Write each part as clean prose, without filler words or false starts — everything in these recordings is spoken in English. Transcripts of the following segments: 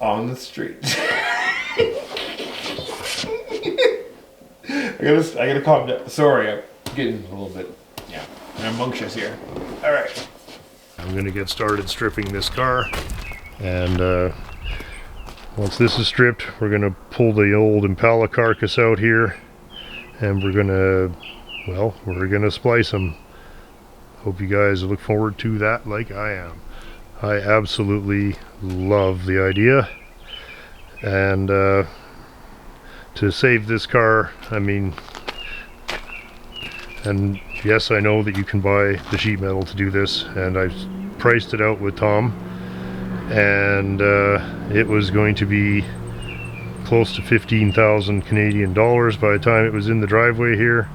On the street. I gotta calm down. Sorry, I'm getting a little bit, rambunctious here. All right. I'm gonna get started stripping this car, and once this is stripped, we're gonna pull the old Impala carcass out here, and we're gonna splice them. Hope you guys look forward to that like I am. I absolutely love the idea, and to save this car, I mean, and yes, I know that you can buy the sheet metal to do this, and I've priced it out with Tom, and it was going to be close to 15,000 Canadian dollars by the time it was in the driveway here,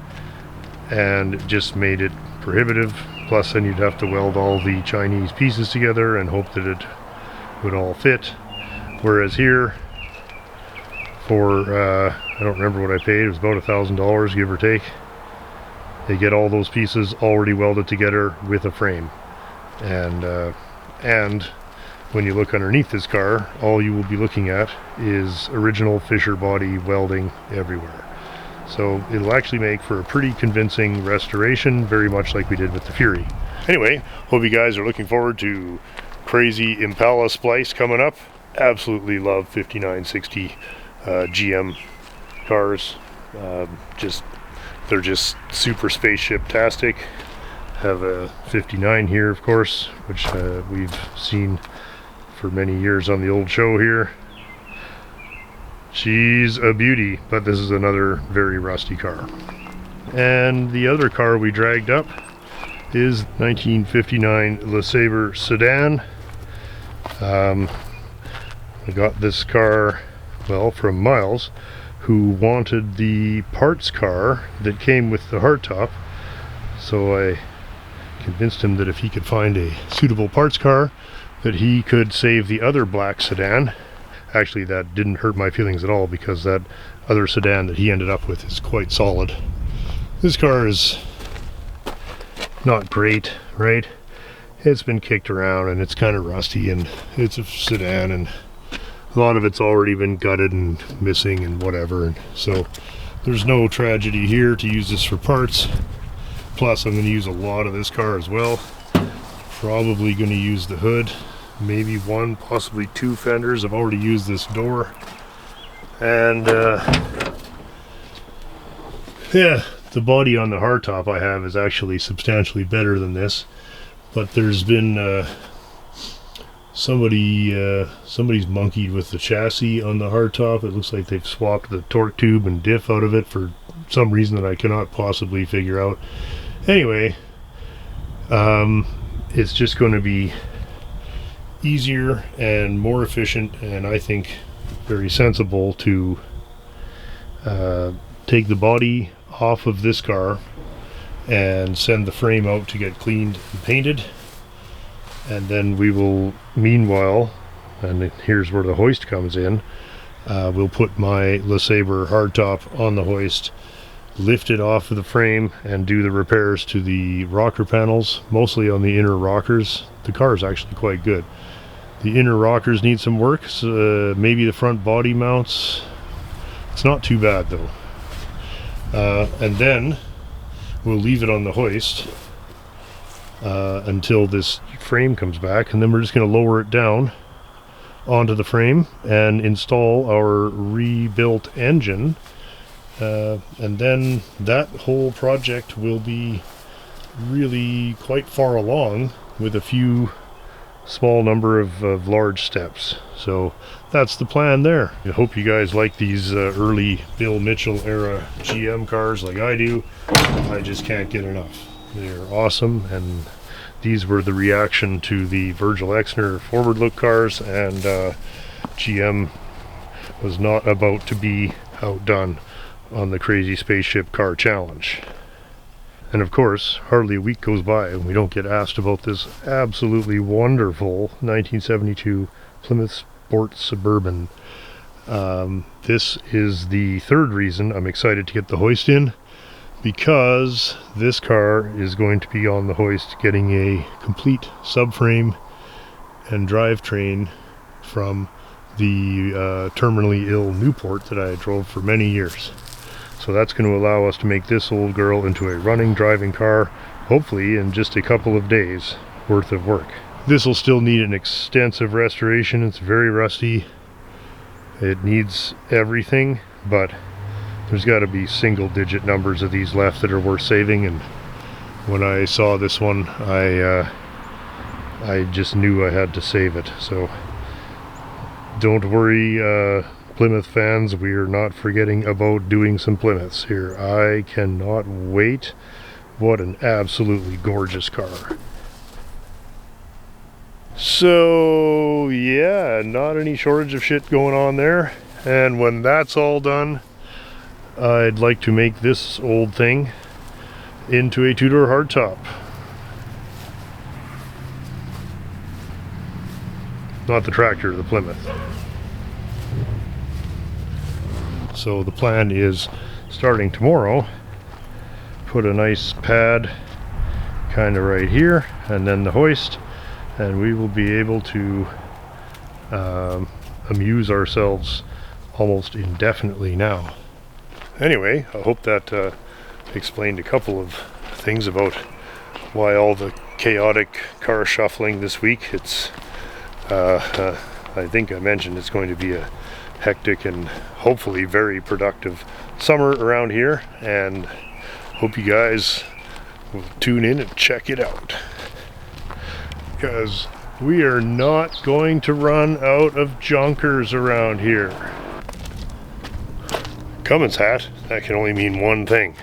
and it just made it prohibitive. Plus then you'd have to weld all the Chinese pieces together and hope that it would all fit, whereas here for I don't remember what I paid, it was about $1,000 give or take. They get all those pieces already welded together with a frame, and when you look underneath this car, all you will be looking at is original Fisher body welding everywhere. So it'll actually make for a pretty convincing restoration, very much like we did with the Fury. Anyway, hope you guys are looking forward to crazy Impala splice coming up. Absolutely love 5960 GM cars. They're just super spaceship-tastic. Have a 59 here, of course, which we've seen for many years on the old show here. She's a beauty, but this is another very rusty car. And the other car we dragged up is 1959 LeSabre sedan. I got this car, well, from Miles, who wanted the parts car that came with the hardtop. So I convinced him that if he could find a suitable parts car, that he could save the other black sedan. Actually, that didn't hurt my feelings at all, because that other sedan that he ended up with is quite solid. This car is not great, right? It's been kicked around and it's kind of rusty, and it's a sedan, and a lot of it's already been gutted and missing and whatever, and so there's no tragedy here to use this for parts. Plus I'm going to use a lot of this car as well. Probably going to use the hood, maybe one, possibly two fenders. I've already used this door, and yeah, the body on the hardtop I have is actually substantially better than this, but there's been somebody's monkeyed with the chassis on the hardtop. It looks like they've swapped the torque tube and diff out of it for some reason that I cannot possibly figure out. Anyway, it's just going to be easier and more efficient, and I think very sensible to take the body off of this car and send the frame out to get cleaned and painted, and then we will, meanwhile, and here's where the hoist comes in, we'll put my LeSabre hardtop on the hoist, lift it off of the frame, and do the repairs to the rocker panels, mostly on the inner rockers. The car is actually quite good. The inner rockers need some work, so maybe the front body mounts. It's not too bad though. And then we'll leave it on the hoist until this frame comes back, and then we're just going to lower it down onto the frame and install our rebuilt engine, and then that whole project will be really quite far along, with a few small number of large steps. So that's the plan there. I hope you guys like these early Bill Mitchell era GM cars like I do. I just can't get enough. They're awesome, and these were the reaction to the Virgil Exner forward look cars, and GM was not about to be outdone on the crazy spaceship car challenge. And of course, hardly a week goes by and we don't get asked about this absolutely wonderful 1972 Plymouth Sport Suburban. This is the third reason I'm excited to get the hoist in. because this car is going to be on the Hoist getting a complete subframe and drivetrain from the terminally ill Newport that I drove for many years. So that's going to allow us to make this old girl into a running, driving car, hopefully in just a couple of days worth of work. This will still need an extensive restoration. It's very rusty. It needs everything, but there's got to be single-digit numbers of these left that are worth saving. And when I saw this one, I just knew I had to save it. So don't worry, Plymouth fans, we are not forgetting about doing some Plymouths here. I cannot wait. What an absolutely gorgeous car. So yeah, not any shortage of shit going on there. And when that's all done, I'd like to make this old thing into a two-door hardtop. Not the tractor, the Plymouth. So the plan is, starting tomorrow, put a nice pad kind of right here, and then the Hoist, and we will be able to amuse ourselves almost indefinitely now. Anyway, I hope that explained a couple of things about why all the chaotic car shuffling this week. It's I think I mentioned it's going to be a hectic and hopefully very productive summer around here, and hope you guys will tune in and check it out, because we are not going to run out of junkers around here. Cummins hat, that can only mean one thing.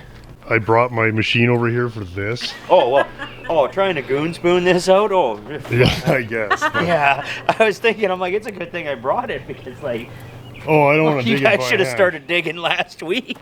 I brought my machine over here for this. Oh, well. Oh, trying to goon spoon this out? Oh. Yeah, I guess. Yeah, I was thinking, I'm like, it's a good thing I brought it, because, like, oh, I don't want to dig you it guys by should have hand. started digging last week.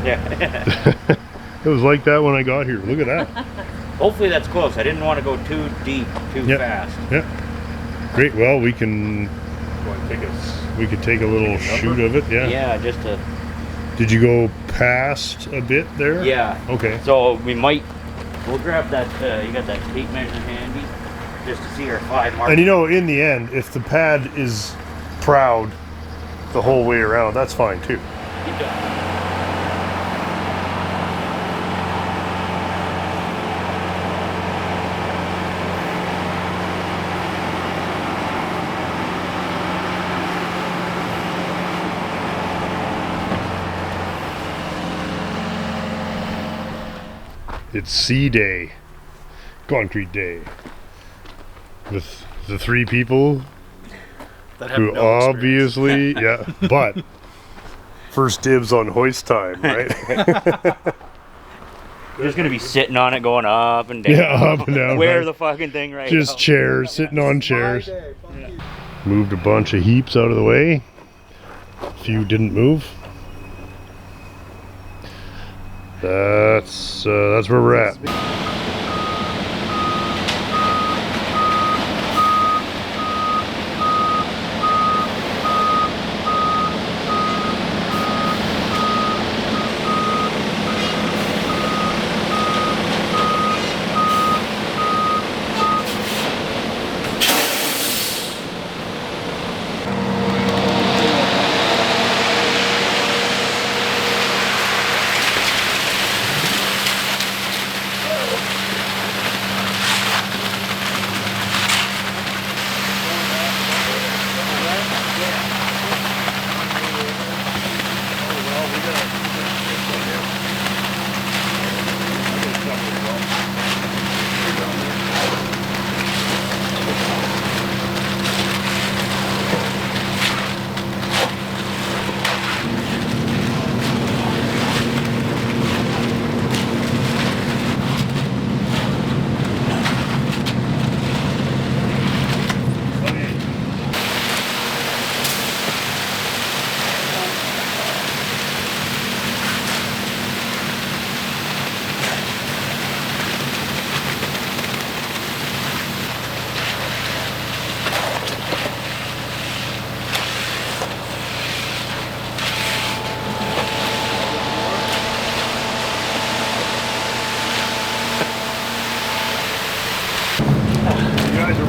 Yeah. It was like that when I got here. Look at that. Hopefully that's close. I didn't want to go too deep, too fast. Yeah. Great. Well, we can. We could take a little shoot of it. Yeah. Yeah, just to. Did you go past a bit there? Yeah. Okay. So we might. We'll grab that. You got that tape measure handy, just to see our 5 marks. And you know, in the end, if the pad is proud the whole way around, that's fine too. Keep going. It's C Day, concrete day, with the 3 people that have who no experience. obviously, yeah, but first dibs on Hoist time, right? We're just gonna be sitting on it, going up and down. Yeah, up and down. Wear right. the fucking thing right Just now. chairs, sitting on chairs. Moved a bunch of heaps out of the way. A few didn't move. That's where we're at.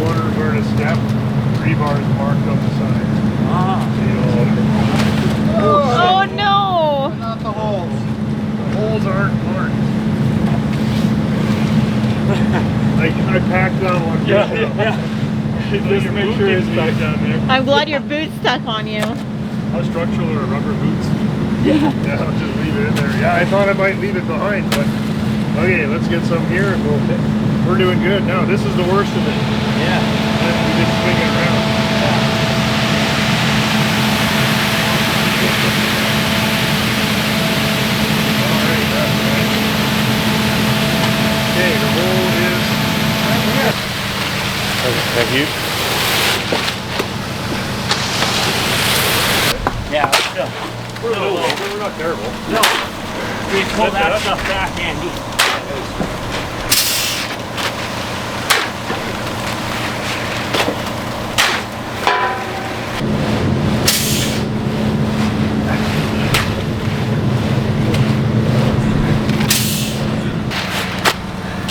wondering where to step, rebar is marked on the side. Oh no! Not the holes. The holes aren't marked. I packed that one. Just make sure it's back down there. I'm glad your boot's stuck on you. How structural are rubber boots? Yeah, I'll just leave it in there. Yeah, I thought I might leave it behind, but okay, let's get some here and we're doing good now. This is the worst of it. Yeah. Then we just swing it around. Alright, that's nice. Okay, the hole is right here. Okay, thank you. Yeah, still. We're not terrible. No. You pull that stuff back, Andy.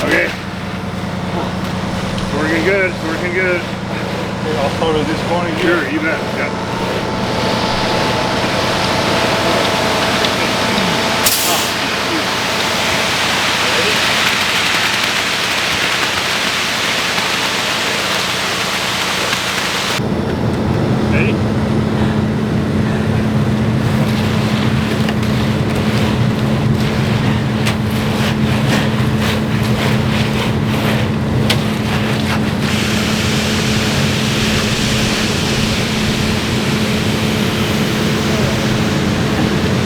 Okay. Working good, working good. I'll photo this corner here. Sure, you bet. Yeah. Ready?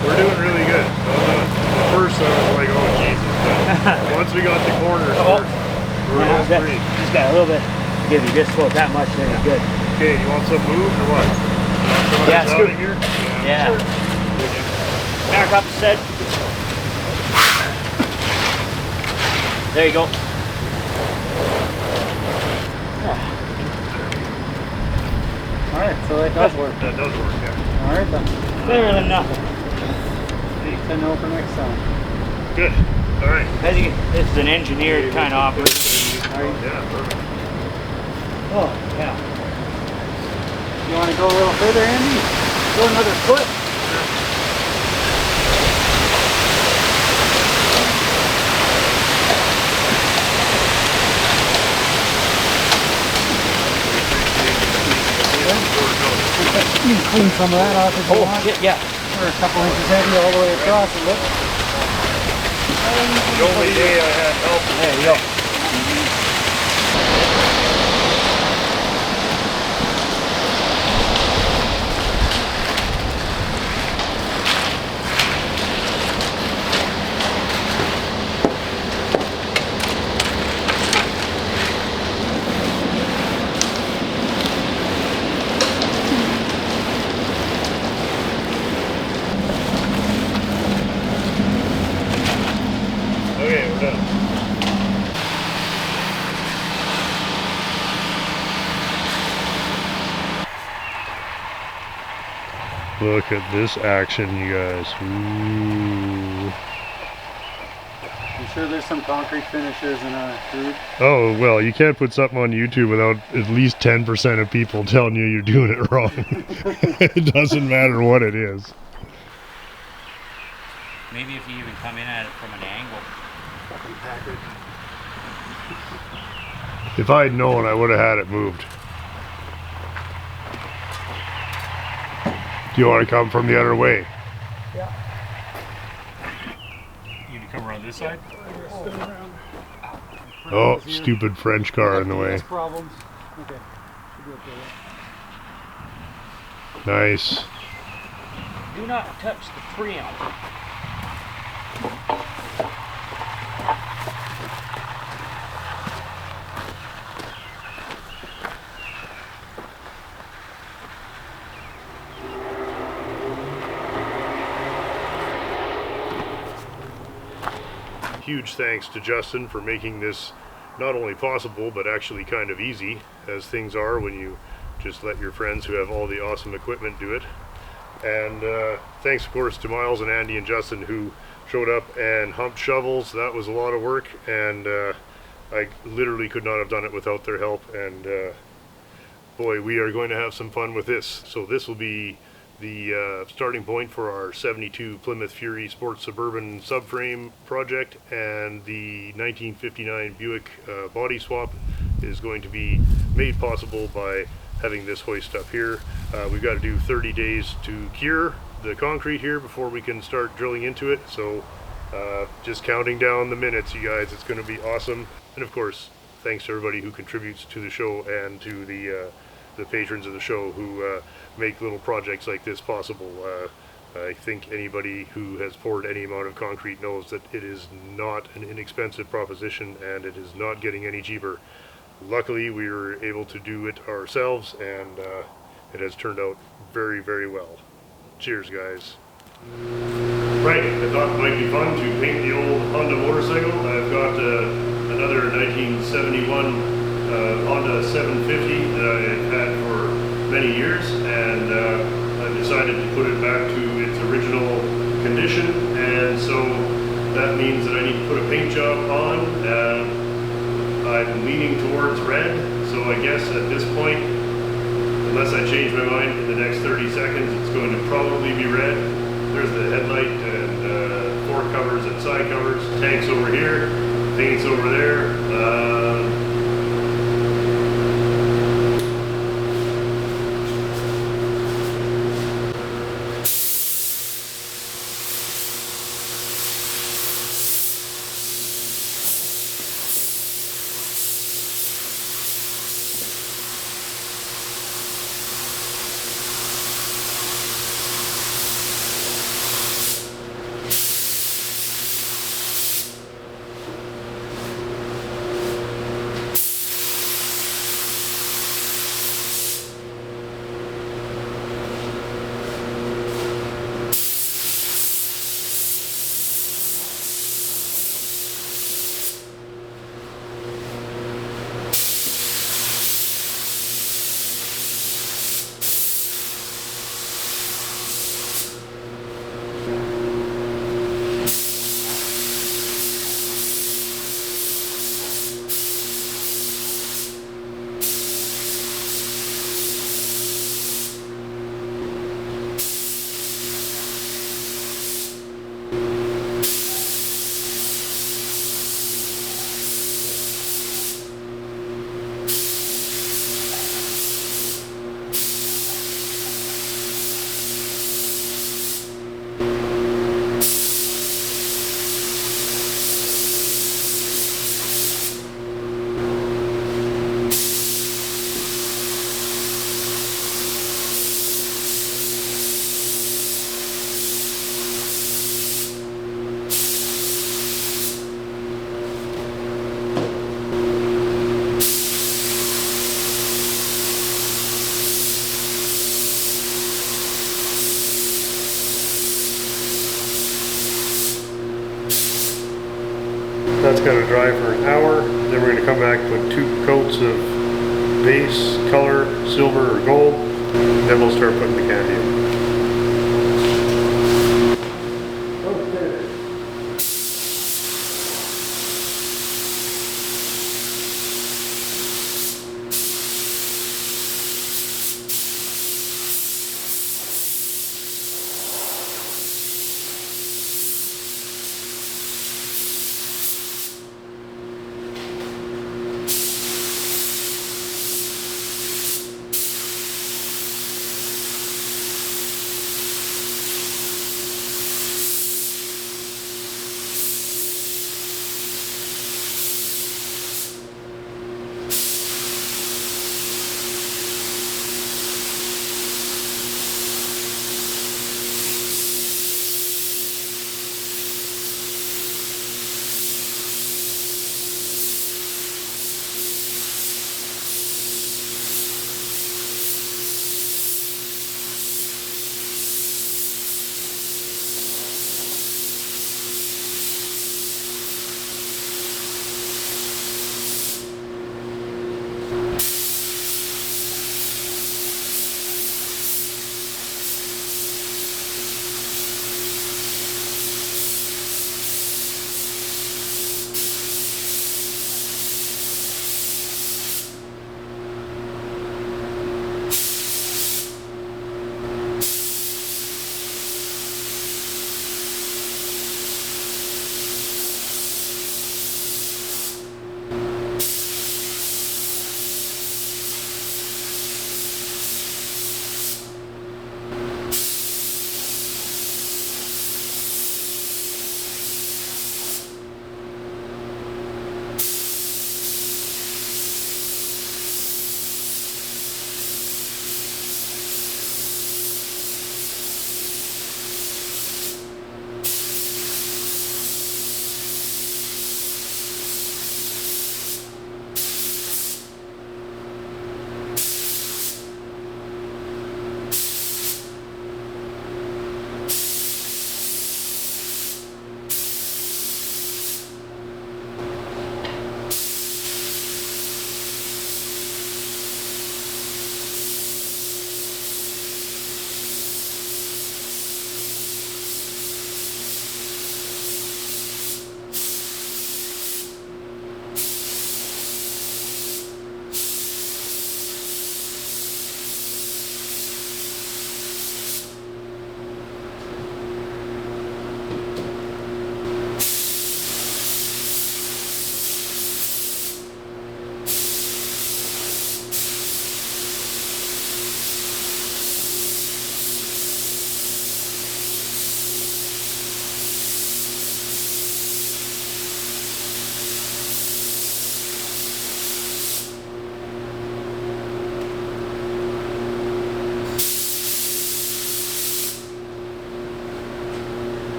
We're doing really good. At first I was like, oh Jesus, but once we got the corners, we're all free. Just got a little bit. Give you just about that much, then you're good. Okay, you want some moved or what? Yeah, Out scoop. of here? Yeah. Sure. Back up the set. There you go. Alright, so that does work. That does work, yeah. Alright then. Better than nothing. 10-0 for next time. Good. All right. This is an engineered kind of operation. Yeah, perfect. Oh, yeah. You want to go a little further, Andy? Go another foot. You can clean some of that off if you want. Shit, yeah. We're a couple inches heavy all the way across it. Look. The only day I had help. There you go. Okay, we're done. Look at this action, you guys. Ooh. I'm sure there's some concrete finishes in our food. Oh, well, you can't put something on YouTube without at least 10% of people telling you you're doing it wrong. It doesn't matter what it is. Maybe if you even come in at it from an angle. If I'd known, I would have had it moved. Do you want to come from the other way? You need to come around this side? Oh, stupid French car in the way. Problems. Okay. Should be okay. Nice. Do not touch the trim. Huge thanks to Justin for making this not only possible but actually kind of easy, as things are when you just let your friends who have all the awesome equipment do it. And thanks of course to Miles and Andy and Justin who showed up and humped shovels. That was a lot of work, and I literally could not have done it without their help, and boy, we are going to have some fun with this. So this will be the starting point for our 72 Plymouth Fury Sports Suburban subframe project, and the 1959 Buick body swap is going to be made possible by having this hoist up here. We've got to do 30 days to cure the concrete here before we can start drilling into it, so just counting down the minutes, you guys. It's going to be awesome. And of course, thanks to everybody who contributes to the show and to the patrons of the show who make little projects like this possible. I think anybody who has poured any amount of concrete knows that it is not an inexpensive proposition, and it is not getting any cheaper. Luckily, we were able to do it ourselves, and it has turned out very, very well. Cheers, guys. Right, I thought it might be fun to paint the old Honda motorcycle. I've got another 1971 Honda 750 that I've had for many years, and I decided to put it back to its original condition, and so that means that I need to put a paint job on. I'm leaning towards red, so I guess at this point, unless I change my mind in the next 30 seconds, it's going to probably be red. There's the headlight and fork covers and side covers. Tanks over here, paint's over there. That's going to dry for an hour. Then we're going to come back with 2 coats of base color, silver or gold. Then we'll start putting the candy in.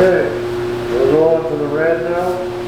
Okay, we'll go on to the red now.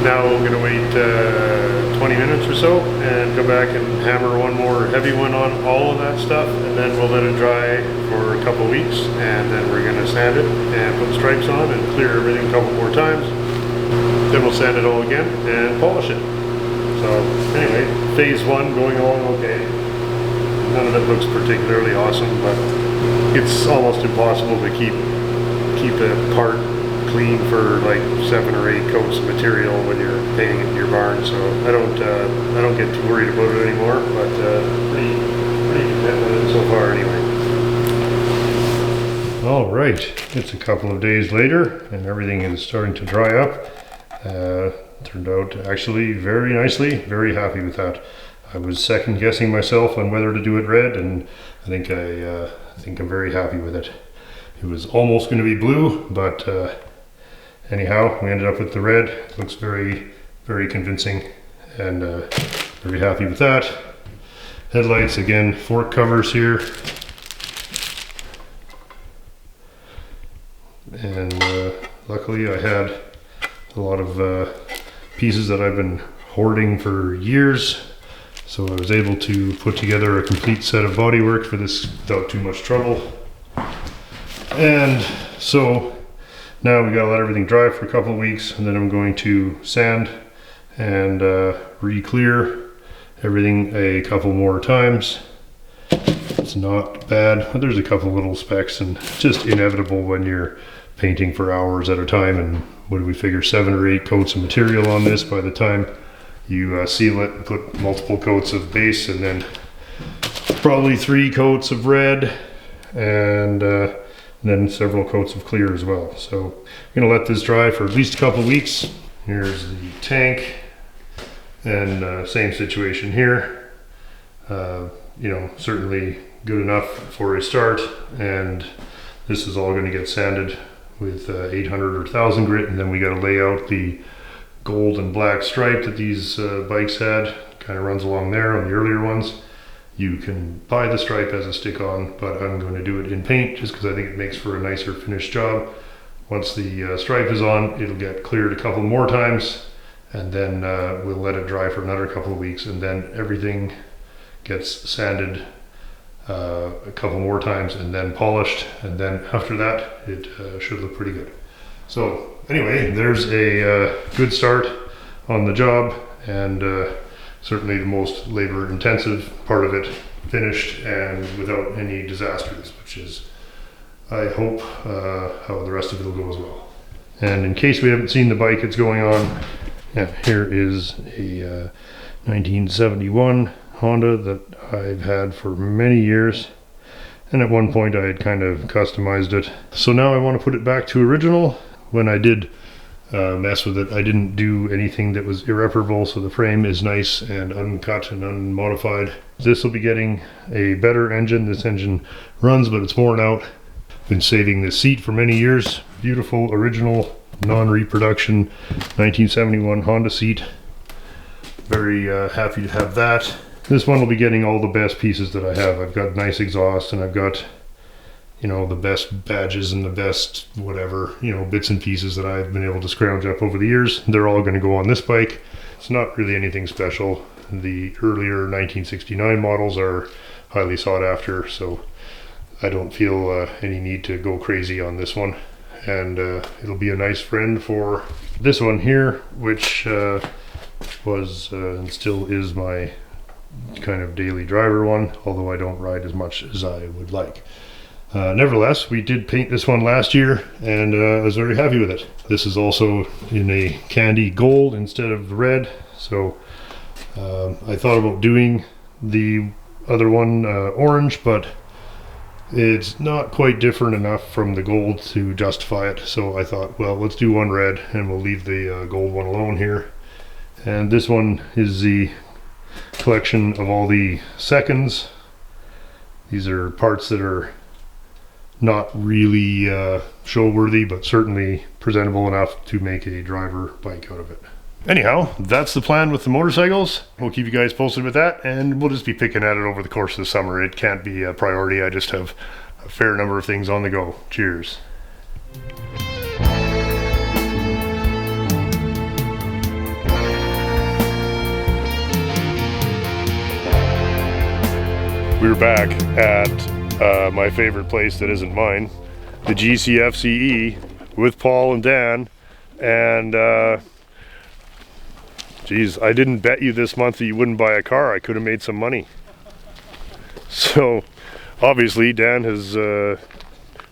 Now we're gonna wait 20 minutes or so and come back and hammer one more heavy one on all of that stuff, and then we'll let it dry for a couple weeks, and then we're gonna sand it and put stripes on and clear everything a couple more times. Then we'll sand it all again and polish it. So anyway, phase one going along okay. None of it looks particularly awesome, but it's almost impossible to keep a part clean for like 7 or 8 coats of material when you're painting it in your barn. So I don't get too worried about it anymore, but pretty content with it so far anyway. All right, it's a couple of days later and everything is starting to dry up. Turned out actually very nicely, very happy with that. I was second guessing myself on whether to do it red, and I think I'm very happy with it. It was almost going to be blue, but anyhow, we ended up with the red. It looks very, very convincing, and very happy with that. Headlights, again, fork covers here. And luckily I had a lot of pieces that I've been hoarding for years, so I was able to put together a complete set of bodywork for this without too much trouble. And so now we gotta let everything dry for a couple of weeks, and then I'm going to sand and re-clear everything a couple more times. It's not bad, but there's a couple little specks, and it's just inevitable when you're painting for hours at a time. And what do we figure, 7 or 8 coats of material on this by the time you seal it and put multiple coats of base, and then probably 3 coats of red, and then several coats of clear as well. So I'm gonna let this dry for at least a couple of weeks. Here's the tank, and same situation here. You know, certainly good enough for a start, and this is all going to get sanded with 800 or 1000 grit, and then we got to lay out the gold and black stripe that these bikes had. Kind of runs along there on the earlier ones. You can buy the stripe as a stick-on, but I'm going to do it in paint just because I think it makes for a nicer finished job. Once the stripe is on, it'll get cleared a couple more times, and then we'll let it dry for another couple of weeks, and then everything gets sanded a couple more times and then polished, and then after that it should look pretty good. So anyway, there's a good start on the job, and certainly the most labor intensive part of it finished and without any disasters, which is, I hope, how the rest of it will go as well. And in case we haven't seen the bike it's going on, yeah, here is a 1971 Honda that I've had for many years, and at one point I had kind of customized it. So now I want to put it back to original. When I did mess with it, I didn't do anything that was irreparable, so the frame is nice and uncut and unmodified. This will be getting a better engine. This engine runs, but it's worn out. Been saving this seat for many years. Beautiful, original, non-reproduction 1971 Honda seat. Very happy to have that. This one will be getting all the best pieces that I have. I've got nice exhaust, and I've got, you know, the best badges and the best whatever, you know, bits and pieces that I've been able to scrounge up over the years. They're all going to go on this bike. It's not really anything special. The earlier 1969 models are highly sought after, so I don't feel any need to go crazy on this one. And it'll be a nice friend for this one here, which was and still is my kind of daily driver one, although I don't ride as much as I would like. Nevertheless, we did paint this one last year, and I was very happy with it. This is also in a candy gold instead of the red, so I thought about doing the other one orange, but it's not quite different enough from the gold to justify it. So I thought, well, let's do one red and we'll leave the gold one alone here. And this one is the collection of all the seconds. These are parts that are not really show worthy, but certainly presentable enough to make a driver bike out of it. Anyhow, that's the plan with the motorcycles. We'll keep you guys posted with that, and we'll just be picking at it over the course of the summer. It can't be a priority. I just have a fair number of things on the go. Cheers. We're back at my favorite place that isn't mine, the GCFCE, with Paul and Dan. And geez, I didn't bet you this month that you wouldn't buy a car. I could have made some money. So obviously Dan has,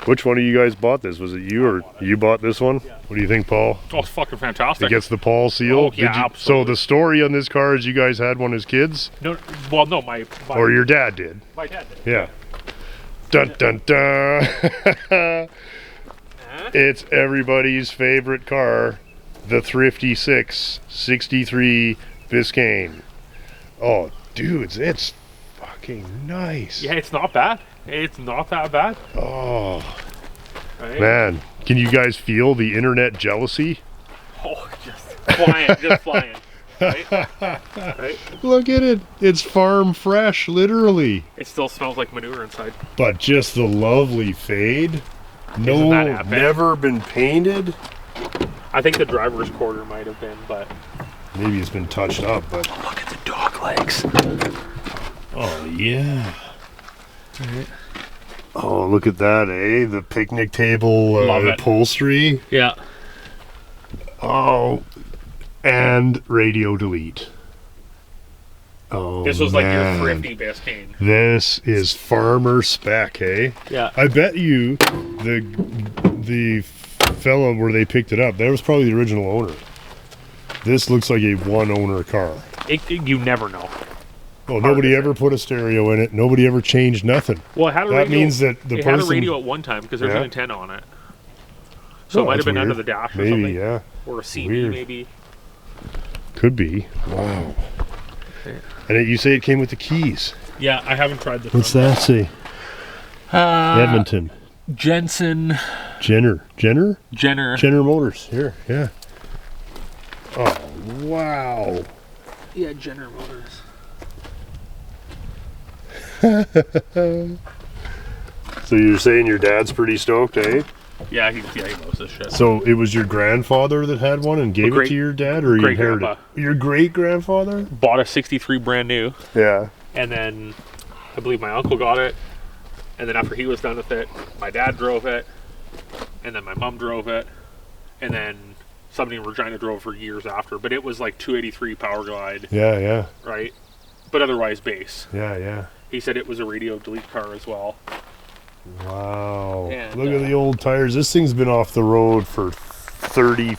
which one of you guys bought this? Was it you or you bought this one? What do you think, Paul? Oh, it's fucking fantastic. It gets the Paul seal? Oh, yeah, absolutely. So the story on this car is you guys had one as kids? No, well, no, my Or your dad did? my dad did. Yeah. Dun dun dun. It's everybody's favorite car, the Thrifty 663 Biscayne. Oh, dudes, it's fucking nice. Yeah, it's not bad. It's not that bad. Oh, Right? man. Can you guys feel the internet jealousy? Oh, just flying. Right? Right? Look at it. It's farm fresh, literally. It still smells like manure inside. But just the lovely fade. Isn't No, that epic? never been painted. I think the driver's quarter might have been, but Maybe it's been touched up, but look at the dog legs. oh yeah. Oh, look at that, eh? The picnic table Love it. upholstery. Yeah. Oh, and radio delete. Oh, This was like your man. Thrifty Biscayne. This is farmer spec, eh? Yeah. I bet you the fellow where they picked it up, that was probably the original owner. This looks like a one-owner car. You never know. Well, nobody ever put a stereo in it. Nobody ever changed nothing. Well, it had a That radio. means that the it had a person- radio at one time because there's Yeah. an antenna on it. So Oh, it might have that's been under weird. the dash or Maybe, something. yeah. Or a CD, Weird. maybe. Could be. Wow. And you say it came with the keys. Yeah, I haven't tried the What's front that say? Edmonton. yet. Jensen. Jenner. Jenner. Jenner Motors. Here, yeah. Oh, wow. Yeah, Jenner Motors. So you're saying your dad's pretty stoked, eh? Yeah, he loves this shit. So it was your grandfather that had one and gave it to your dad, or you inherited great-grandpa. it? Your great-grandfather? Bought a 63 brand new, Yeah. and then I believe my uncle got it, and then after he was done with it, my dad drove it, and then my mom drove it, and then somebody in Regina drove for years after, but it was like 283 Power Glide, Yeah, yeah. right? But otherwise base. Yeah, yeah. He said it was a radio delete car as well. Wow. And, Look at the old tires. This thing's been off the road for 40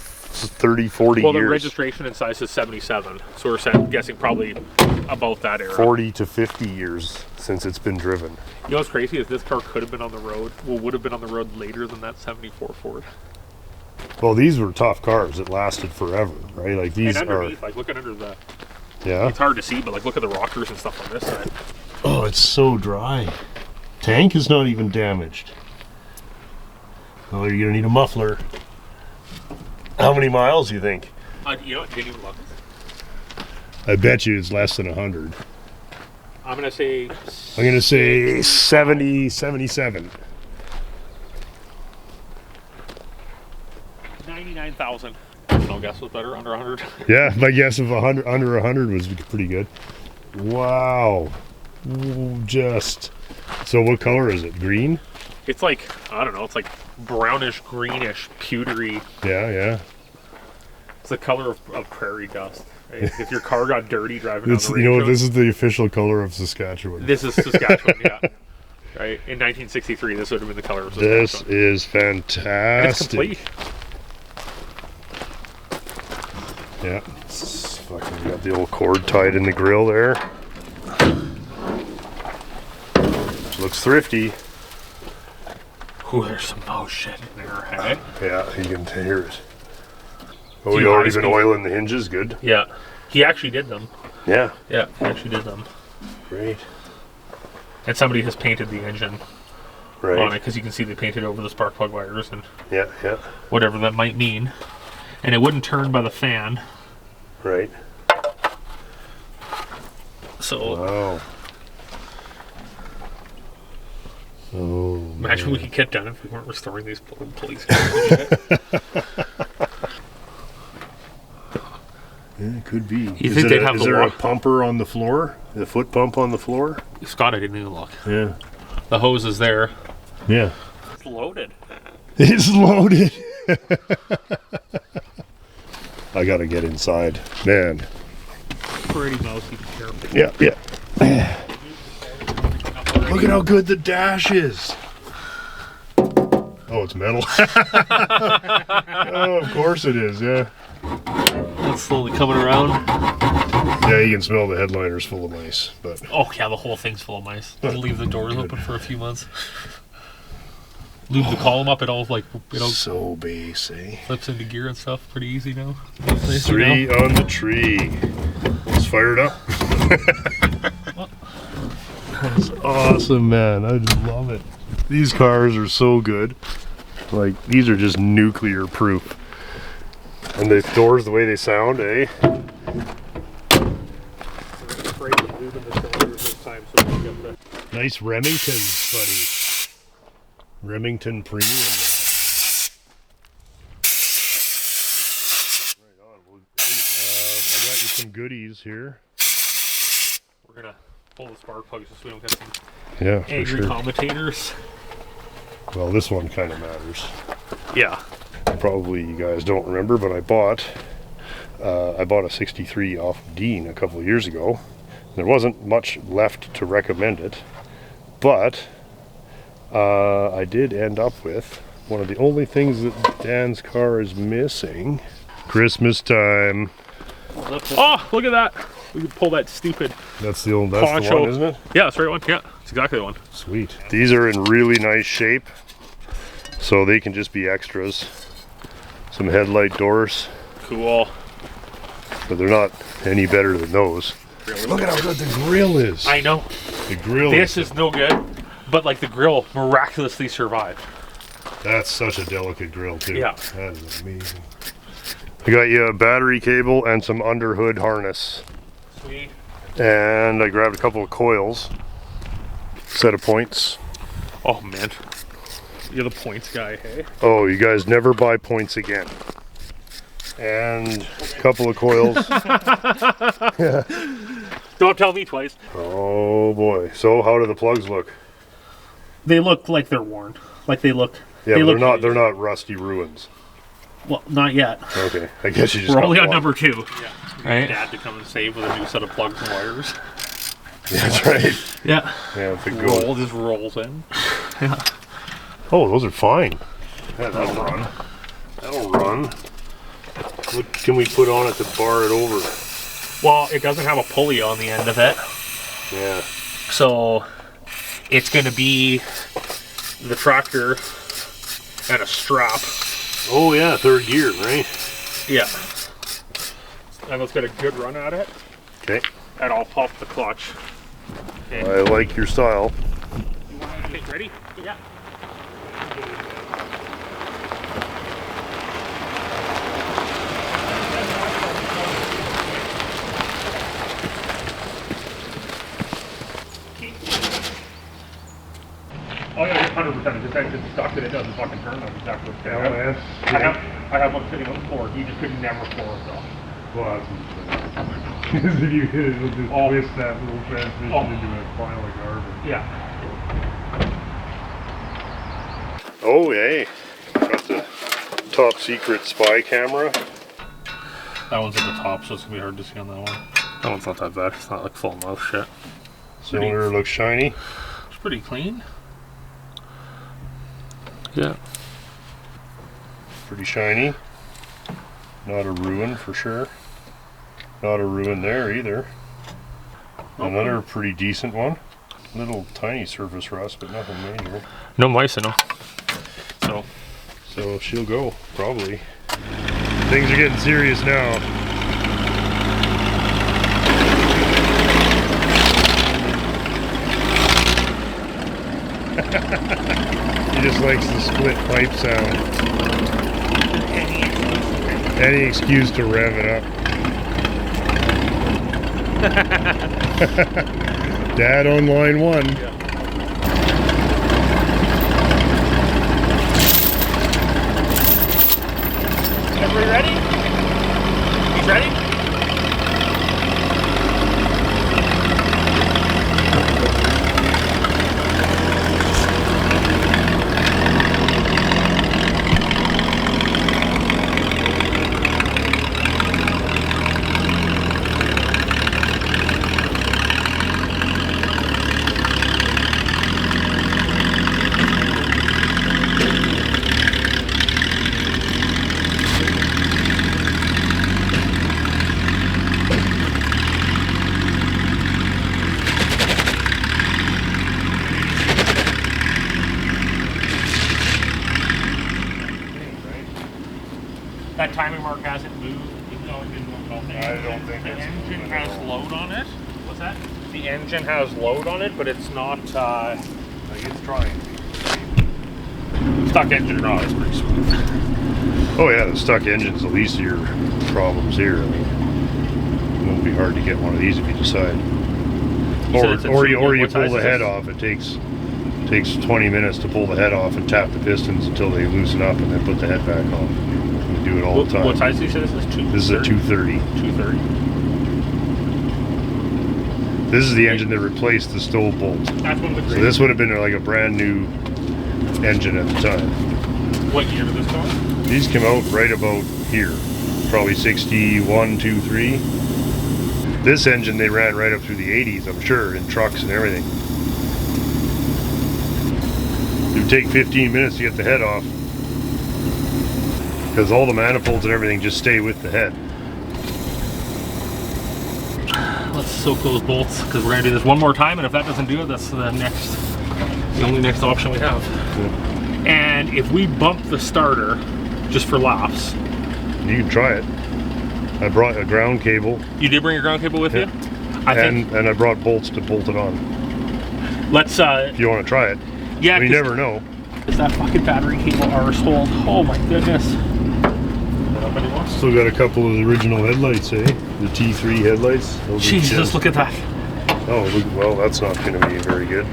Well, the years. registration and size is 77, so we're guessing probably about that era. 40 to 50 years since it's been driven. You know what's crazy is this car could have been on the road, would have been on the road later than that 74 Ford. Well, these were tough cars. It lasted forever, right? Like these And are, underneath, like looking under the, yeah. it's hard to see, but like look at the rockers and stuff on this side. Oh, it's so dry. Tank is not even damaged. Oh, you're gonna need a muffler. How many miles do you think? You know what? Didn't even look. I bet you it's less than 100. I'm gonna say. I'm gonna say 70, 77. 99,000. No guess was better. Under 100. Yeah, my guess of 100, under 100 was pretty good. Wow. Ooh, just. So what color is it? Green? It's like, I don't know. It's like brownish, greenish, pewtery. Yeah, yeah. It's the color of prairie dust. Right? If your car got dirty driving It's, down the you know, range, this is the official color of Saskatchewan. this is Saskatchewan. Yeah. Right. In 1963, this would have been the color of Saskatchewan. This is And it's fantastic. complete. Yeah. It's fucking got the old cord tied in the grill there. Looks thrifty. Ooh, there's some mouse shit in there, hey? Yeah, you can hear it. Oh, Do we you already honestly- been oiling the hinges. Good. Yeah. He actually did them. Yeah. Yeah, he actually did them. Great. And somebody has painted the engine Right. on it because you can see they painted over the spark plug wires and Yeah, yeah. whatever that might mean. And it wouldn't turn by the fan. Right. So Wow. Oh, imagine we could get done if we weren't restoring these police cars. Yeah, it could be. You think they'd have is the there a wa- pumper on the floor? The foot pump on the floor? Scott, I didn't even look. Yeah. The hose is there. Yeah. It's loaded. It's loaded. I gotta get inside. Man. Pretty mousy, be careful. Yeah, yeah. Look at how good the dash is. Oh, it's metal. Oh, of course it is, yeah. It's slowly coming around. Yeah, you can smell the headliner's full of mice, but Oh yeah, the whole thing's full of mice. I'll leave the doors open for a few months. Lube the column up, it all so base, eh? flips into gear and stuff pretty easy now. Nice, Three on the tree. Let's fire it up. That's awesome, man. I just love it. These cars are so good. Like, these are just nuclear proof. And the doors, the way they sound, eh? Nice Remington, buddy. Remington Premium. Right on. I got you some goodies here. We're gonna pull the spark plugs so we don't get some Yeah, for angry sure. commentators. Well, this one kind of matters. Yeah. Probably you guys don't remember, but I bought a 63 off of Dean a couple of years ago. There wasn't much left to recommend it, but I did end up with one of the only things that Dan's car is missing. Christmas time. Oh, look at that. We can pull that stupid. That's the one, isn't it? Yeah, that's the right one. Yeah, it's exactly the one. Sweet. These are in really nice shape, so they can just be extras. Some headlight doors, Cool. but they're not any better than those. Look at how good the grill is. I know. The grill This is no good, but like the grill miraculously survived. That's such a delicate grill too. Yeah. That is amazing. I got you a battery cable and some underhood harness. Sweet. And I grabbed a couple of coils. Set of points. Oh man, you're the points guy, hey? Oh, you guys never buy points again. And a couple of coils. Don't tell me twice. Oh boy. So how do the plugs look? They look like they're worn. Like they look. Yeah, they but look they're not rusty ruins. Well, not yet. Okay. I guess you just We're got only on one. number 2. Yeah. Right. Dad to come and save with a new set of plugs and wires. That's right. Yeah. Yeah, the gold. Roll just rolls in. Yeah. Oh, those are fine. Yeah, that'll run. That'll run. What can we put on it to bar it over? Well, it doesn't have a pulley on the end of it, Yeah. so it's going to be the tractor and a strap. Oh yeah, third gear, right? Yeah. And let's get a good run at it, Okay. and I'll pop the clutch. Okay. I like your style. Okay, ready? Yeah. Oh yeah, 100%. Just actually stuck that it doesn't fucking turn. That's exactly what it is. I have one sitting on the floor. You just could never floor it though. Well, that's because if you hit it, it'll just twist that little transmission into a pile of garbage. Yeah. Oh, hey. Got the top secret spy camera. That one's at the top, so it's gonna be hard to see on that one. That one's not that bad. It's not like full mouth shit. Cylinder looks shiny. It's pretty clean. Yeah. Pretty shiny. Not a ruin for sure. Not a ruin there either. Another pretty decent one. Little tiny surface rust, but nothing major. No mice in them. So she'll go, probably. Things are getting serious now. He just likes the split pipe sound. Any excuse to rev it up. Dad on line 1. Everybody ready? He's ready? hasn't moved, even though it didn't look all day. I don't think the it's engine moving has at all. load on it. What's that? The engine has load on it, but it's not Like it's trying. stock engine or not. It's pretty smooth. Oh yeah, the stuck engine's the least of your problems here. I mean, it won't be hard to get one of these if you decide. said it's a Or three- you what pull size the is head this? off. It takes 20 minutes to pull the head off and tap the pistons until they loosen up, and then put the head back on. You do it all the time. What size do you say this is? This is a 230. 230. This is the engine that replaced the stove bolt. That's one of the So great. this would have been like a brand new engine at the time. What year did this go? These came out right about here, probably 61, 2, 3. This engine they ran right up through the 80s, I'm sure, in trucks and everything. It would take 15 minutes to get the head off, because all the manifolds and everything just stay with the head. Let's soak those bolts because we're gonna do this one more time, and if that doesn't do it, that's the only next option we have. And if we bump the starter, just for laughs, You can try it. I brought a ground cable, you did bring your ground cable with Yeah. you. I think and I brought bolts to bolt it on. let's. If you want to try it, Yeah, you never know. It's that fucking battery cable arsehole. Oh my goodness. Still got a couple of the original headlights, eh? The T3 headlights. Those are Jesus, just- look at that. Oh, well, that's not going to be very good.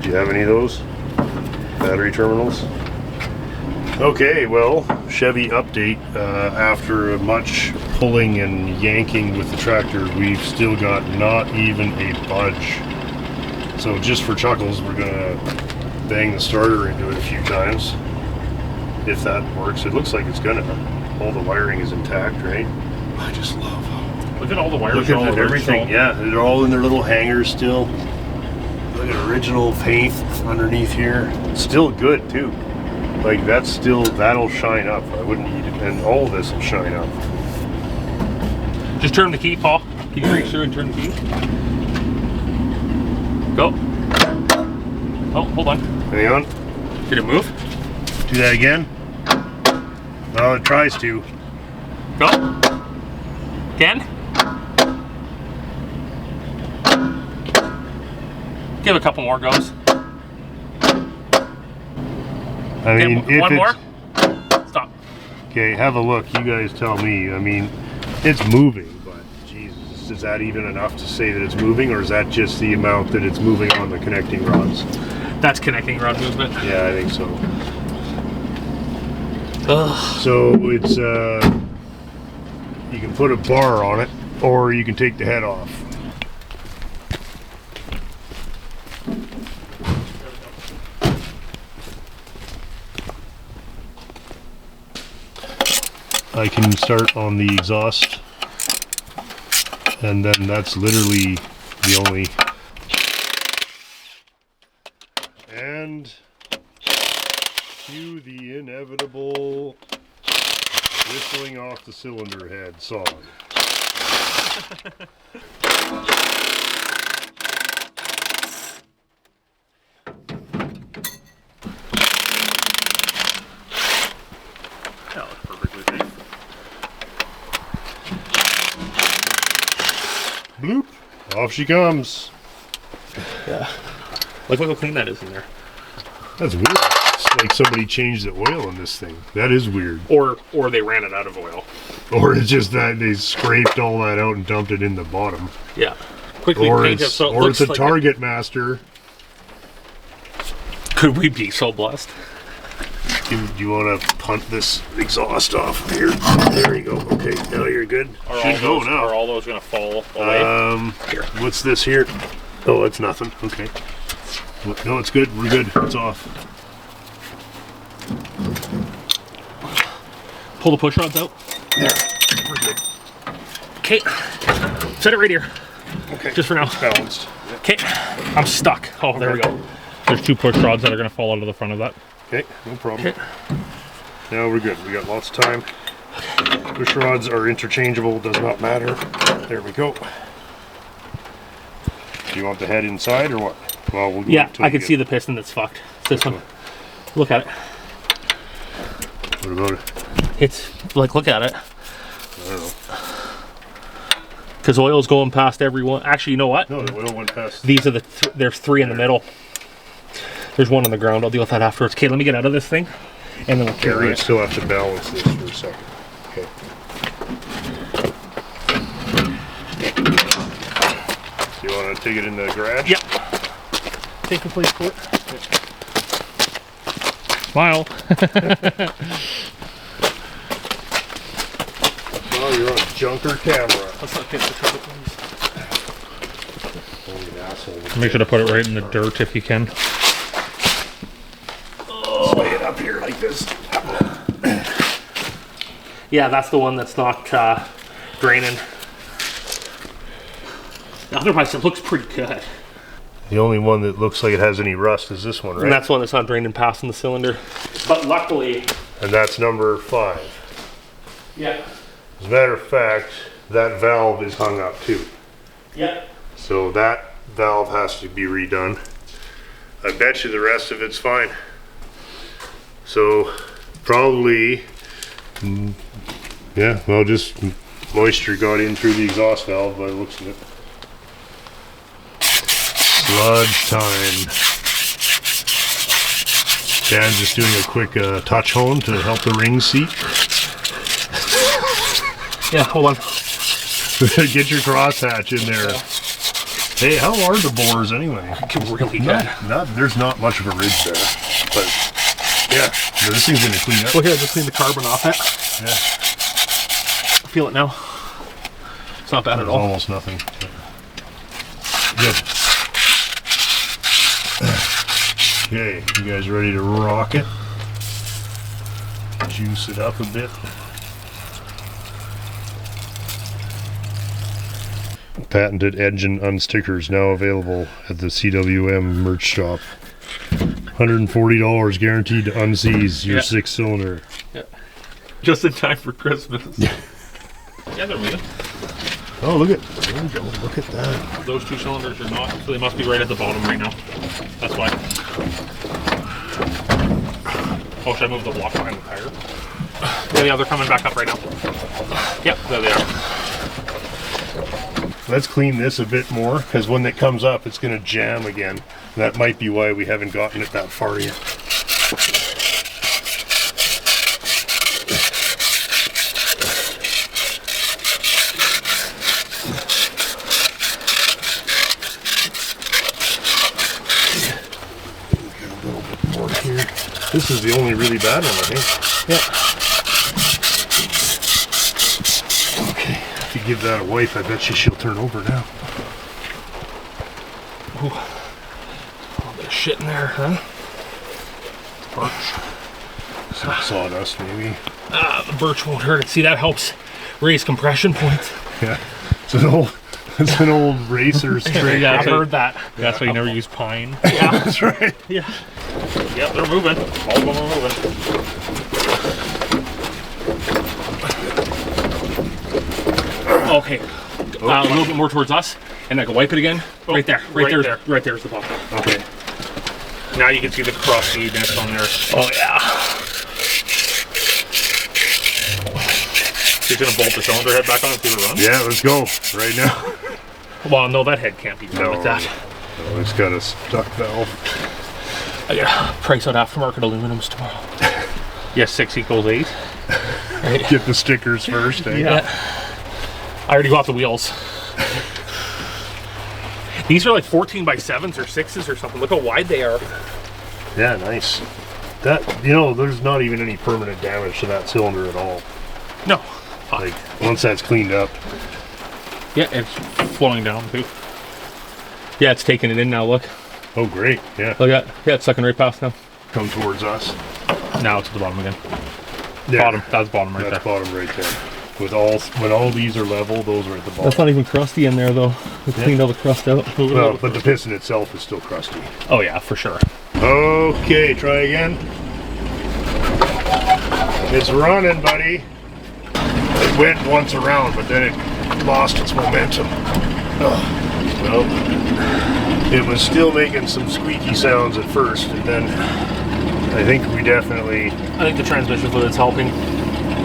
Do you have any of those? Battery terminals? Okay, well, Chevy update. After much pulling and yanking with the tractor, we've still got not even a budge. So just for chuckles, we're going to bang the starter into it a few times. If that works. It looks like it's going to. All the wiring is intact, right? I just love Look at all the wires. Look all at over everything. Yeah, they're all in their little hangers still. Look at original paint underneath here. Still good too. Like that'll shine up. I wouldn't eat it, and all of this will shine up. Just turn the key, Paul. Can you reach through and turn the key? Go. Oh, hold on. Hang on. Did it move? Do that again. Well, it tries to. Go. Again. Give it a couple more goes. I mean, Okay, if one it's, more. Stop. Okay, have a look. You guys tell me. I mean, it's moving, but Jesus, is that even enough to say that it's moving, or is that just the amount that it's moving on the connecting rods? That's connecting rod movement. Yeah, I think so. Ugh. So it's you can put a bar on it, or you can take the head off. I can start on the exhaust, and then that's literally the only. And cue the inevitable whistling off the cylinder head song. That looks perfectly safe. Bloop! Off she comes. Look how clean that is in there. That's weird. It's like somebody changed the oil on this thing. That is weird. Or they ran it out of oil. Or it's just that they scraped all that out and dumped it in the bottom. Yeah. Quickly Or paint it it's, so it or looks it's a like Target master. Could we be so blessed? Do you want to punt this exhaust off here? There you go. Okay, now you're good. Should go now. Are all those going to fall away? Here. What's this here? Oh, it's nothing. Okay. No, it's good. We're good. It's off. Pull the push rods out. There. We're good. Okay. Set it right here. Okay. Just for now. Balanced. Okay. I'm stuck. Oh, there we go. There's two push rods that are going to fall out of the front of that. Okay, no problem. Okay. Now we're good. We got lots of time. Push rods are interchangeable. Does not matter. There we go. Do you want the head inside or what? Well, we'll go Yeah, until I you can get- see the piston that's fucked. It's this one. Look at it. What about it? It's like, look at it. I don't know. Because oil's going past every one. Actually, you know what? No, the oil went past. These are there's 3 in the middle. There's 1 on the ground. I'll deal with that afterwards. Okay, let me get out of this thing, and then we'll carry I it. still have to balance this for a second. Okay. Do you want to take it in the garage? Yep. Take a place for it. Smile. Oh, you're on a junker camera. Let's not get the trouble, Oh, you asshole. Make sure to put it right in the dirt if you can. Let's lay it up here like this. Yeah, that's the one that's not draining. Otherwise, it looks pretty good. The only one that looks like it has any rust is this one, right? And that's the one that's not draining past in the cylinder. But luckily... And that's number 5. Yeah. As a matter of fact, that valve is hung up too. Yeah. So that valve has to be redone. I bet you the rest of it's fine. So probably, yeah, well, just moisture got in through the exhaust valve by the looks of it. Sludge time. Dan's just doing a quick touch hone to help the rings seat. Yeah, hold on. Get your crosshatch in there. Hey, how are the bores anyway? Really good. There's not much of a ridge there, but yeah, this thing's gonna clean up. Look here, just clean the carbon off it. Yeah, Feel it now. It's not bad at there's all. almost nothing. Good. Okay, you guys ready to rock it? Juice it up a bit. Patented engine unstickers now available at the CWM merch shop. $140 guaranteed to unseize your 6-cylinder. Yeah. Just in time for Christmas. Yeah, they're moving. Oh, look at there we go. Look at that. Those 2 cylinders are not, so they must be right at the bottom right now. That's why. Oh, should I move the block behind the tire? Yeah, they're coming back up right now. Yep, there they are. Let's clean this a bit more, because when it comes up, it's going to jam again. That might be why we haven't gotten it that far yet. Get a little bit more here. This is the only really bad one, I think. Yeah. Okay, if you give that a wipe, I bet you she'll turn over now. Ooh. A little bit of shit in there, huh? Birch. Some sawdust, maybe. The birch won't hurt it. See, that helps raise compression points. Yeah, it's an old racer's trick. Yeah, I've right? heard that. That's why you never use pine. Yeah, That's right. yeah. Yep, they're moving. All of them are moving. Okay, a little bit more towards us, and I can wipe it again. Oh, Right there, right there. right there's the bottom. Okay. Now you can see the crustiness on there. Oh yeah. He's gonna bolt the cylinder head back on and see if it runs. Yeah, let's go right now. Well, no, that head can't be done No, like that. no, it's got a stuck valve. I gotta price out aftermarket aluminums tomorrow. Yes, 6 equals 8. Right. Get the stickers first. Eh? Yeah. I already got the wheels. These are like 14 by 7s or 6s or something. Look how wide they are. Yeah, nice. That, you know, there's not even any permanent damage to that cylinder at all. No. Like, once that's cleaned up. Yeah, it's flowing down too. Yeah, it's taking it in now, look. Oh, great. Yeah. Look at that. Yeah, it's sucking right past now. Come towards us. Now it's at the bottom again. Yeah. Bottom. That's bottom right That's there. bottom right there. When all these are level, those are at the bottom. That's not even crusty in there though. We cleaned all the crust out. Well, but the piston itself is still crusty. Oh yeah, for sure. Okay, try again. It's running, buddy. It went once around, but then it lost its momentum. Oh, well, it was still making some squeaky sounds at first, and then I think we definitely... I think the transmission fluid's helping.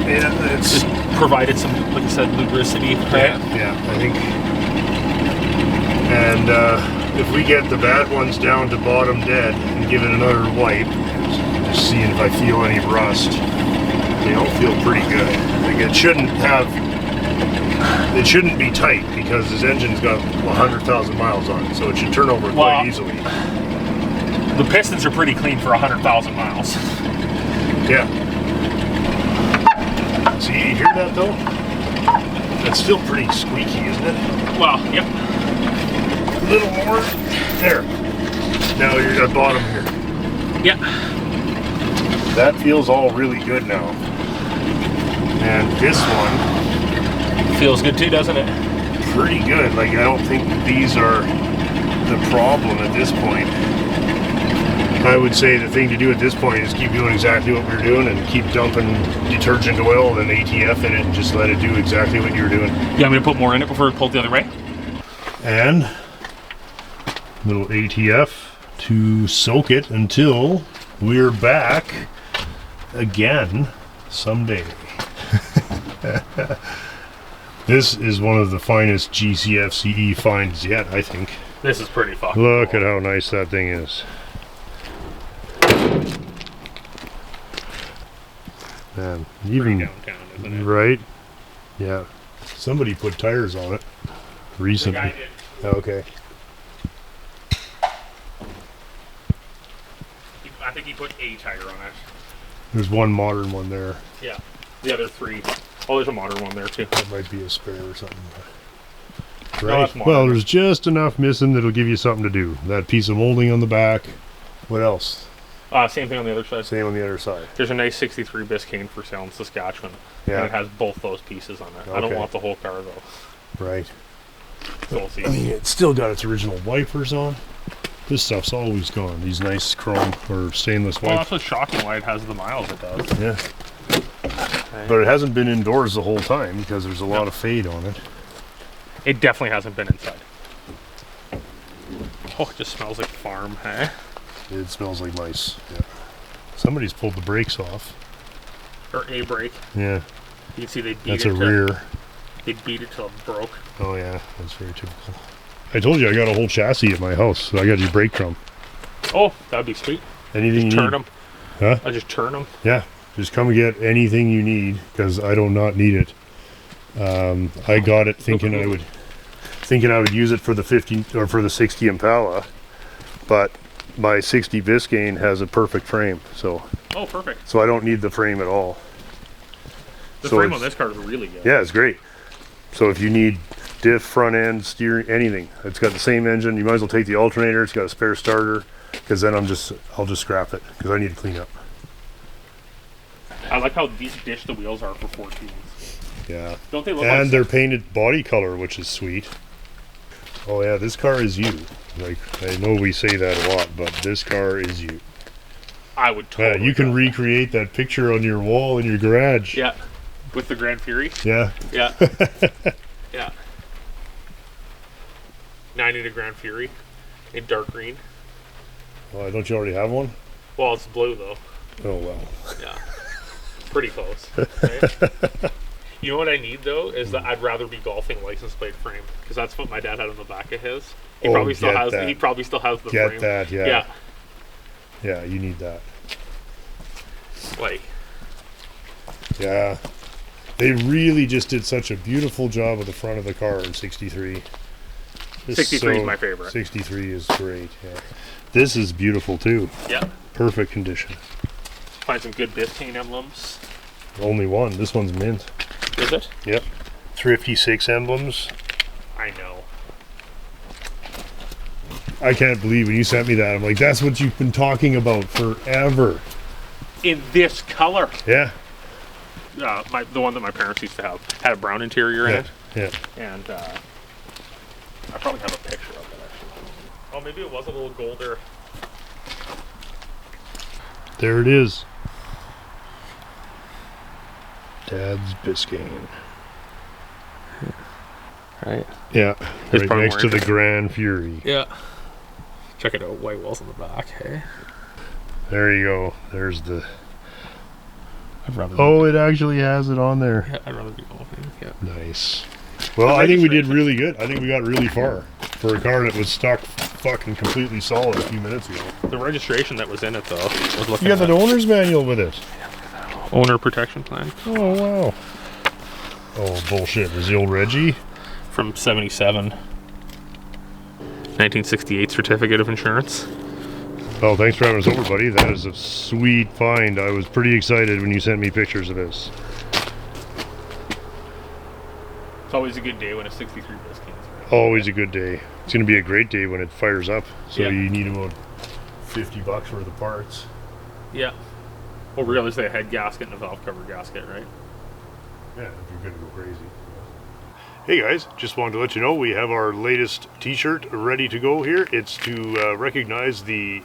Yeah, it's Just provided some, like I said, lubricity, right? yeah, I think. And if we get the bad ones down to bottom dead and give it another wipe, just seeing if I feel any rust, they all feel pretty good. Like it shouldn't be tight because this engine's got 100,000 miles on it, so it should turn over quite easily. The pistons are pretty clean for 100,000 miles. Yeah. See, you hear that though? That's still pretty squeaky, isn't it? Well, yep. A little more. There. Now you're at bottom here. Yeah. That feels all really good now. And this one, Feels good too, doesn't it? pretty good. Like, I don't think these are the problem at this point. I would say the thing to do at this point is keep doing exactly what we're doing and keep dumping detergent oil and ATF in it and just let it do exactly what you're doing. You want me to put more in it before we pull it the other way? And little ATF to soak it until we're back again someday. This is one of the finest GCFCE finds yet, I think. This is pretty fucking Look cool. at how nice that thing is. Man, even Downtown, isn't it? right? Yeah. Somebody put tires on it The recently. guy did. Okay. I think he put a tire on it. There's one modern one there. Yeah. The other three. Oh, there's a modern one there too. That might be a spare or something. But... No, Right. that's modern. Well, there's just enough missing that'll give you something to do. That piece of molding on the back. What else? Same thing on the other side. Same on the other side. There's a nice 63 Biscayne for sale in Saskatchewan. Yeah. And it has both those pieces on it. I don't Okay. want the whole car though. Right. So we'll see. I mean, it's still got its original wipers on. This stuff's always gone. These nice chrome or stainless Well, wipers. that's what's shocking why it has the miles it does. Yeah. But it hasn't been indoors the whole time because there's a lot of fade on it. It definitely hasn't been inside. Oh, it just smells like farm, huh? It smells like mice. Yeah. Somebody's pulled the brakes off. Or a brake. Yeah. You can see they beat That's it. a rear. They beat it till it broke. Oh yeah, that's very typical. I told you I got a whole chassis at my house, so I got your brake drum. Oh, that'd be sweet. Anything you Turn need. them. Huh? I just turn them. Yeah. Just come and get anything you need because I do not need it. I got it thinking I would use it for the 50 or for the 60 Impala, but my 60 Biscayne has a perfect frame, so Oh, perfect. I don't need the frame at all. The So frame it's- on this car is really good. Yeah, it's great. So if you need diff, front end, steering, anything, it's got the same engine. You might as well take the alternator. It's got a spare starter, because then I'll just scrap it because I need to clean up. I like how dish the wheels are for 14s. Yeah. Don't they look And like they're painted body color, which is sweet. Oh yeah, this car is you. Like, I know we say that a lot, but this car is you. I would totally. You can go. recreate that picture on your wall in your garage. Yeah. With the Grand Fury. Yeah. Yeah. Yeah. 90 to Grand Fury in dark green. Well, don't you already have one? Well, it's blue though. Oh well. Yeah. Pretty close. Right? You know what I need though is that I'd rather be golfing license plate frame because that's what my dad had on the back of his. He Oh, probably still get has. that. He probably still has the Get frame. that, yeah. Yeah. Yeah, you need that. Like. Yeah. They really just did such a beautiful job of the front of the car in 63. It's 63 is my favorite. 63 is great, yeah. This is beautiful too. Yeah. Perfect condition. Find some good Biscayne emblems. Only one. This one's mint. Is it? Yep. Thrifty 6 emblems. I know. I can't believe when you sent me that. I'm like, that's what you've been talking about forever. In this color. Yeah. The one that my parents used to have had a brown interior in Yeah. it, Yeah. and I probably have a picture of it actually. Oh, maybe it was a little golder. There it is. Dad's Biscayne. Right. Yeah. There's Right probably next more to the interesting. Grand Fury. Yeah. Check it out. White walls on the back. Hey. There you go. There's the I'd rather. Oh, it actually has it on there. Yeah, I'd rather be open. Yeah. Nice. Well, I think we did really good. I think we got really far for a car that was stuck fucking completely solid a few minutes ago. The registration that was in it, though, I was looking You got at the owner's manual with it. owner protection plan Oh, wow. Oh, bullshit. Is the old Reggie? from 77. 1968 certificate of insurance. Oh, thanks for having us over, buddy. That is a sweet find. I was pretty excited when you sent me pictures of this. It's always a good day when a 63 Biscayne. Always a good day. It's going to be a great day when it fires up. So Yeah. you need about $50 worth of parts. Yeah. Well, regardless, a head gasket and a valve cover gasket, right? Yeah, if you're going to go crazy. Hey guys, just wanted to let you know we have our latest t-shirt ready to go here. It's to recognize the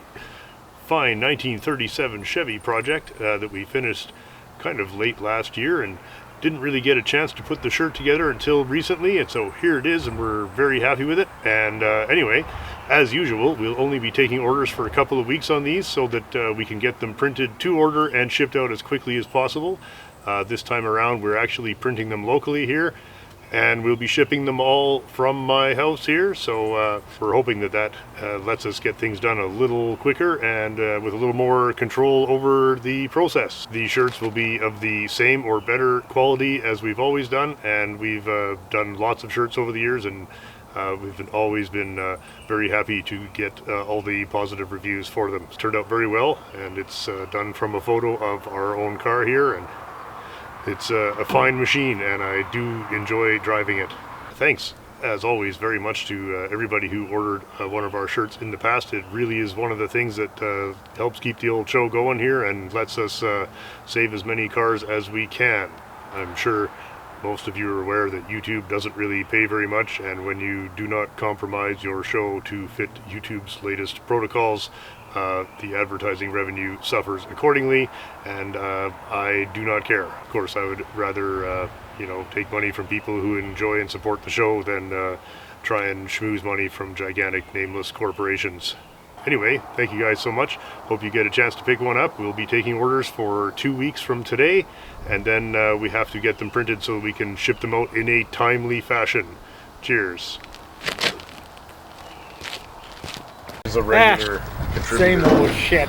fine 1937 Chevy project that we finished kind of late last year and didn't really get a chance to put the shirt together until recently, and so here it is and we're very happy with it. And anyway, as usual, we'll only be taking orders for a couple of weeks on these so that we can get them printed to order and shipped out as quickly as possible. This time around we're actually printing them locally here, and we'll be shipping them all from my house here, so we're hoping that lets us get things done a little quicker and with a little more control over the process. These shirts will be of the same or better quality as we've always done, and we've done lots of shirts over the years, and we've always been very happy to get all the positive reviews for them. It's turned out very well, and it's done from a photo of our own car here, and it's a fine machine, and I do enjoy driving it. Thanks, as always, very much to everybody who ordered one of our shirts in the past. It really is one of the things that helps keep the old show going here and lets us save as many cars as we can. I'm sure most of you are aware that YouTube doesn't really pay very much, and when you do not compromise your show to fit YouTube's latest protocols, the advertising revenue suffers accordingly, and I do not care. Of course, I would rather take money from people who enjoy and support the show than try and schmooze money from gigantic nameless corporations. Anyway, thank you guys so much. Hope you get a chance to pick one up. We'll be taking orders for 2 weeks from today, and then we have to get them printed so we can ship them out in a timely fashion. Cheers. This is a regular contributor. Same old shit.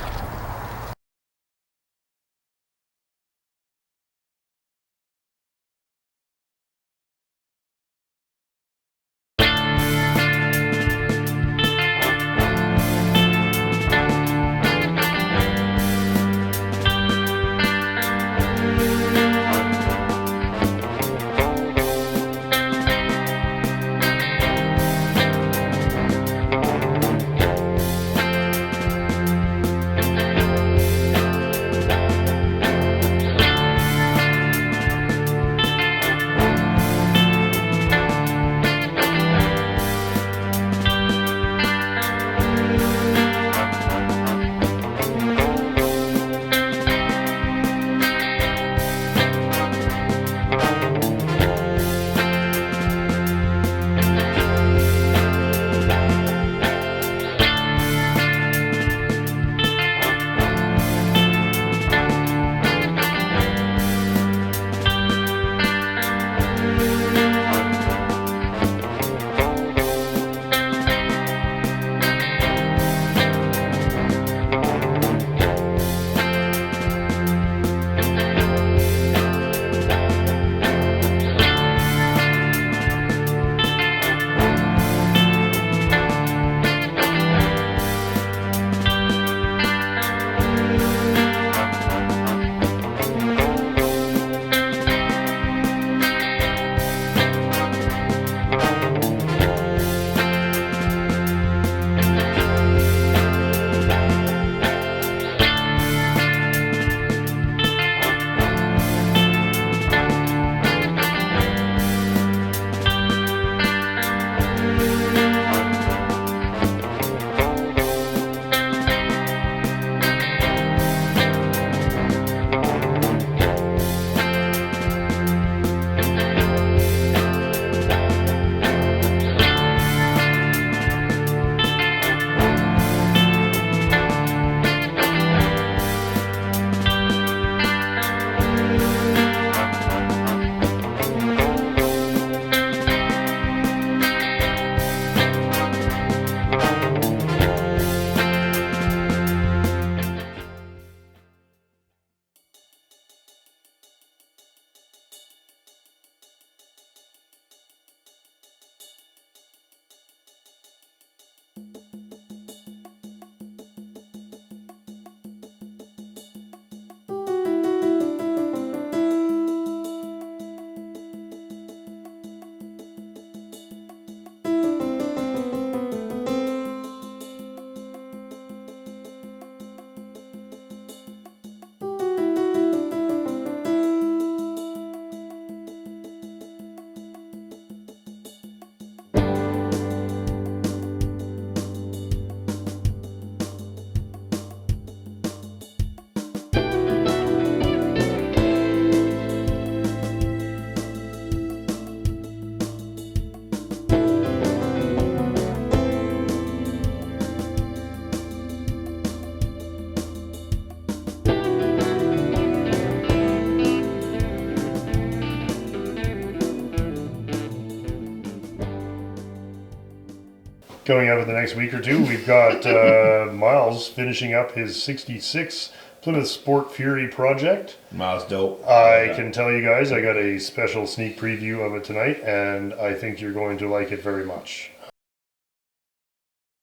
coming up in the next week or two. We've got Miles finishing up his 66 Plymouth Sport Fury project. Miles dope. I can tell you guys, I got a special sneak preview of it tonight, and I think you're going to like it very much.